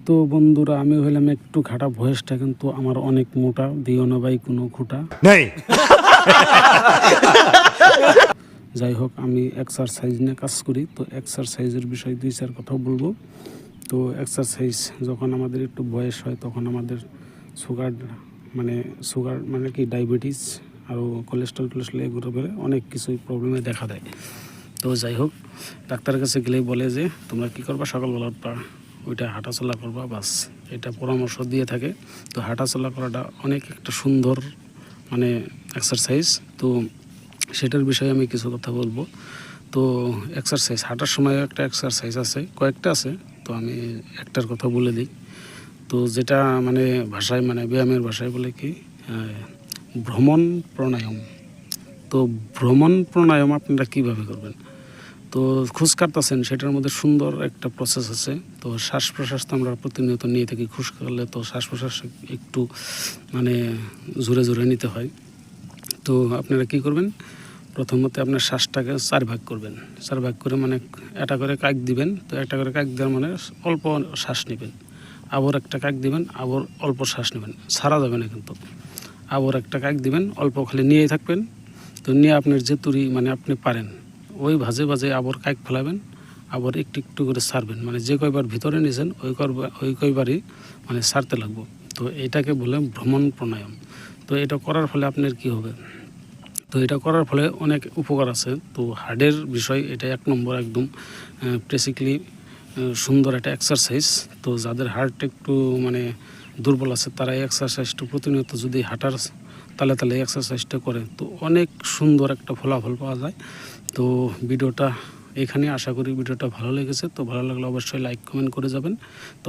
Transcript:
তো বন্ধুরা আমি হইলাম একটু খাটা, ভয়েসটা কিন্তু আমার অনেক মোটা, দিও না ভাই কোনো খুঁটা নেই। যাই হোক, আমি এক্সারসাইজ নিয়ে কাজ করি, তো এক্সারসাইজের বিষয়ে 2-4 কথা বলবো। তো এক্সারসাইজ যখন আমাদের একটু বয়স হয় তখন আমাদের সুগার মানে কি ডায়াবেটিস আরও কোলেস্ট্রল এগুলো বেড়ে অনেক কিছুই প্রবলেমে দেখা দেয়। তো যাই হোক, ডাক্তারের কাছে গেলেই বলে যে তোমরা কী করবা, সকালবেলা ওইটা হাঁটাচলা করবা, বাস এটা পরামর্শ দিয়ে থাকে। তো হাঁটাচলা করাটা অনেক একটা সুন্দর মানে এক্সারসাইজ। তো সেটার বিষয়ে আমি কিছু কথা বলবো। তো এক্সারসাইজ, হাঁটার সময় একটা এক্সারসাইজ আছে, কয়েকটা আছে, তো আমি একটার কথা বলে দিই। তো যেটা মানে ভাষায় মানে ব্যায়ামের ভাষায় বলে কি ভ্রমণ প্রাণায়াম। তো ভ্রমণ প্রাণায়াম আপনারা কীভাবে করবেন? তো খোঁজ কাটতেছেন, সেটার মধ্যে সুন্দর একটা প্রসেস আছে। তো শ্বাস প্রশ্বাস তো আমরা প্রতিনিয়ত নিয়ে থাকি, খোঁজ কাটলে তো শ্বাস প্রশ্বাস একটু মানে জোরে জোরে নিতে হয়। তো আপনারা কি করবেন, প্রথমত আপনার শ্বাসটাকে 4 ভাগ করবেন। 4 ভাগ করে মানে একটা করে কাক দিবেন। তো একটা করে কাক দেওয়ার মানে অল্প শ্বাস নেবেন, আবার একটা কাক দিবেন, আবার অল্প শ্বাস নেবেন, ছাড়া যাবে না কিন্তু। আবার একটা কাক দিবেন, অল্প খালি নিয়েই থাকবেন। তো নিয়ে আপনার যে তুরি মানে আপনি পারেন ওই ভাজে ভাজে আবার কাক ফেলাবেন, আবার একটু একটু করে ছাড়বেন, মানে যে কয়বার ভিতরে নিয়েছেন ওই কয়বারই মানে ছাড়তে লাগবো। তো এটাকে বলে ভ্রমণ প্রাণায়াম। তো এটা করার ফলে আপনার কি হবে, তো এটা করার ফলে অনেক উপকার আছে। তো হার্টের বিষয় এটা 1 নম্বর একদম বেসিক্যালি সুন্দর একটা এক্সারসাইজ। তো যাদের হার্ট একটু মানে দুর্বল আছে তারা এই এক্সারসাইজটা প্রতিনিয়ত যদি হাঁটার তালে তালে এক্সারসাইজটা করে তো অনেক সুন্দর একটা ফলাফল পাওয়া যায়। তো ভিডিওটা এখানে, আশা করি ভিডিওটা ভালো লেগেছে। তো ভালো লাগলে অবশ্যই লাইক কমেন্ট করে যাবেন। তো